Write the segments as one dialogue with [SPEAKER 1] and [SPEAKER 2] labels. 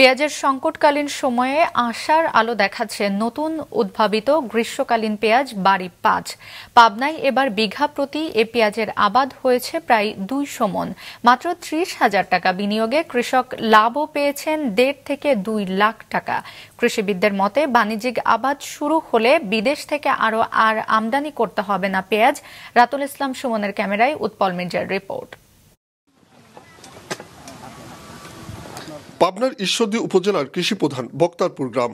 [SPEAKER 1] পেঁয়াজের সংকটকালীন সময়ে আশার আলো দেখাচ্ছে নতুন উদ্ভাবিত গ্রীষ্মকালীন পেঁয়াজ বাড়ি ৫। পাবনায় এবার বিঘা প্রতি এ পেঁয়াজের আবাদ হয়েছে প্রায় ২০০ মণ। মাত্র ৩০,০০০ টাকা বিনিয়োগে কৃষক লাভও পেয়েছেন ১.৫ থেকে ২ লাখ টাকা। কৃষিবিদদের মতে বাণিজ্যিক আবাদ শুরু হলে বিদেশ থেকে আর আমদানি করতে হবে না পেঁয়াজ। রাতুল ইসলাম সুমনের ক্যামেরায় উৎপল মির্জার রিপোর্ট।
[SPEAKER 2] পাবনার ঈশ্বরদী উপজেলার কৃষি প্রধান বক্তারপুর গ্রাম।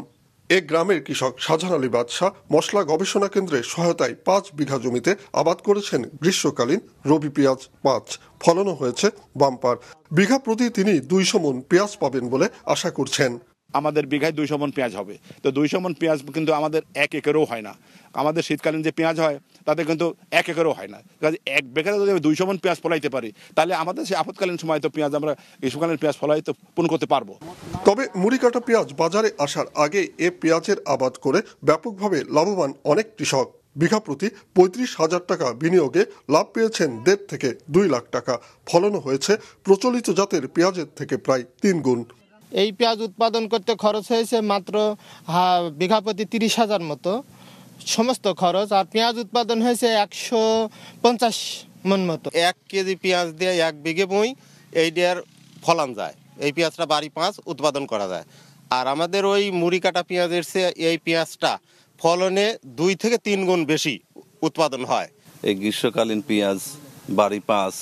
[SPEAKER 2] এ গ্রামের কৃষক শাহজাহান আলী বাদশাহ মশলা গবেষণা কেন্দ্রের সহায়তায় ৫ বিঘা জমিতে আবাদ করেছেন গ্রীষ্মকালীন রবি পেঁয়াজ ৫। ফলনও হয়েছে বাম্পার। বিঘা প্রতি তিনি ২০০ মণ পেঁয়াজ পাবেন বলে আশা করছেন।
[SPEAKER 3] আমাদের বিঘায় ২০০ মণ পেঁয়াজ হবে, তো ২০০ মণ পেঁয়াজ কিন্তু আমাদের ১ একরেও হয় না। আমাদের শীতকালীন যে পেঁয়াজ হয় তাতে কিন্তু 1 একরেও হয় না। কাজে ১ বিঘাতে যদি ২০০ মণ পেঁয়াজ ফলাইতে পারি তাহলে আমাদের সেই আপৎকালীন সময় তো পেঁয়াজ আমরা গ্রীষ্মকালীন পেঁয়াজ ফলাই তো পূর্ণ করতে পারবো।
[SPEAKER 2] তবে মুড়ি কাটা পেঁয়াজ বাজারে আসার আগে এ পেঁয়াজের আবাদ করে ব্যাপকভাবে লাভবান অনেক কৃষক। বিঘা প্রতি ৩৫,০০০ টাকা বিনিয়োগে লাভ পেয়েছেন ১.৫ থেকে ২ লাখ টাকা। ফলনও হয়েছে প্রচলিত জাতের পেঁয়াজের থেকে প্রায় ৩ গুণ।
[SPEAKER 4] এই পেঁয়াজ উৎপাদন করতে খরচ হয়েছে মাত্র বিঘা প্রতি ৩০,০০০ মতো সমস্ত খরচ, আর পেঁয়াজ উৎপাদন হয়েছে ১৫০ মণ মতো।
[SPEAKER 5] ১ কেজি পেঁয়াজ দিয়ে ১ বিঘে বই এই দেওয়ার ফলান যায়। এই পেঁয়াজটা বাড়ি ৫ উৎপাদন করা যায়। আর আমাদের ওই মুড়ি কাটা পেঁয়াজের চেয়ে এই পেঁয়াজটা ফলনে ২ থেকে ৩ গুণ বেশি উৎপাদন হয়।
[SPEAKER 6] এই গ্রীষ্মকালীন পেঁয়াজ বাড়ি ৫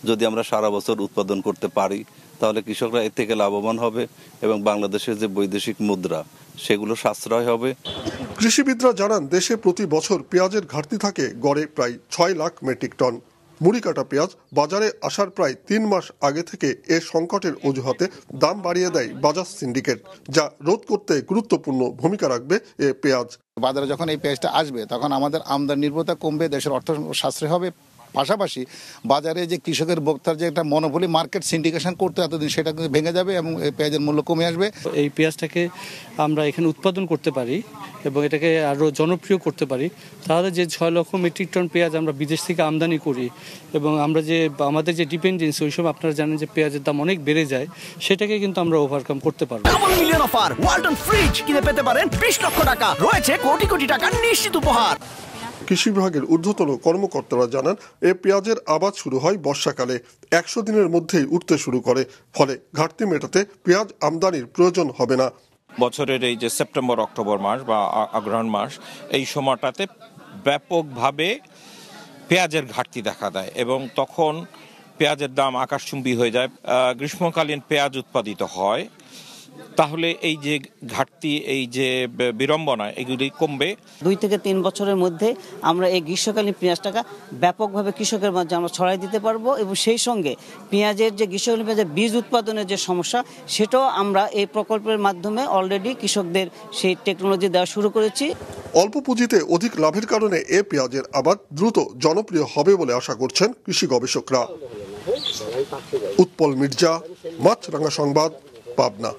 [SPEAKER 6] যদি আমরা সারা বছর উৎপাদন করতে পারি তাহলে কৃষকরা এর থেকে লাভবান হবে এবং বাংলাদেশের যে বৈদেশিক মুদ্রা সেগুলো সাশ্রয় হবে।
[SPEAKER 2] কৃষিবিদরা জানান দেশে প্রতি বছর পেঁয়াজের ঘাটতি থাকে গড়ে প্রায় ৬ লাখ মেট্রিক টন। মুড়ি কাটা পেঁয়াজ বাজারে আসার প্রায় ৩ মাস আগে থেকে এ সংকটের অজুহাতে দাম বাড়িয়ে দেয় বাজাজ সিন্ডিকেট, যা রোধ করতে গুরুত্বপূর্ণ ভূমিকা রাখবে এ পেঁয়াজ।
[SPEAKER 7] বাজারে যখন এই পেঁয়াজটা আসবে তখন আমাদের আমদানি নির্ভরতা কমবে, দেশের অর্থ সাশ্রয় হবে। পাশাপাশি বাজারে যে কৃষকের ভোক্তার যে একটা মনোপলি মার্কেট সিন্ডিকেশন করতে এতদিন সেটা কিন্তু ভেঙে যাবে এবং এই পেঁয়াজের মূল্য কমে আসবে।
[SPEAKER 8] এই পেঁয়াজটাকে আমরা এখানে উৎপাদন করতে পারি এবং এটাকে আরও জনপ্রিয় করতে পারি, তাহলে যে ৬ লক্ষ মেট্রিক টন পেঁয়াজ আমরা বিদেশ থেকে আমদানি করি এবং আমরা যে আমাদের যে ডিপেন্ডেন্সি ওই সময় আপনারা জানেন যে পেঁয়াজের দাম অনেক বেড়ে যায়, সেটাকে কিন্তু আমরা ওভারকাম করতে পারবো।
[SPEAKER 9] মিলিয়ন অফার ওয়ালটন ফ্রিজ কিনে পেতে পারেন ২০ লক্ষ টাকা, রয়েছে কোটি কোটি টাকার নিশ্চিত উপহার।
[SPEAKER 2] কৃষি বিভাগের ঊর্ধ্বতন কর্মকর্তারা জানান এ পেঁয়াজের আবাদ শুরু হয় বর্ষাকালে, ১০০ দিনের মধ্যেই উঠতে শুরু করে। ফলে ঘাটতি মেটাতে পেঁয়াজ আমদানির প্রয়োজন হবে না।
[SPEAKER 10] বছরের এই যে সেপ্টেম্বর অক্টোবর মাস বা অগ্রহায়ণ মাস, এই সময়টাতে ব্যাপকভাবে পেঁয়াজের ঘাটতি দেখা দেয় এবং তখন পেঁয়াজের দাম আকাশচুম্বী হয়ে যায়। গ্রীষ্মকালীন পেঁয়াজ উৎপাদিত হয়, তাহলে এই যে ঘাটতি, এই যে বিড়ম্বনা, এগুলি কমবে।
[SPEAKER 11] ২ থেকে ৩ বছরের মধ্যে আমরা এই গ্রীষ্মকালীন পেঁয়াজটাকে ব্যাপকভাবে কৃষকের মাঝে আমরা ছড়াই দিতে পারবো এবং সেই সঙ্গে পেঁয়াজের যে গ্রীষ্মকালীন পেঁয়াজের বীজ উৎপাদনের যে সমস্যা সেটাও আমরা এই প্রকল্পের মাধ্যমে অলরেডি কৃষকদের সেই টেকনোলজি দেওয়া শুরু করেছি।
[SPEAKER 2] অল্প পুঁজিতে অধিক লাভের কারণে এ পেঁয়াজের আবাদ দ্রুত জনপ্রিয় হবে বলে আশা করছেন কৃষি গবেষকরা। উৎপল মির্জা, মাছরাঙা সংবাদ, পাবনা।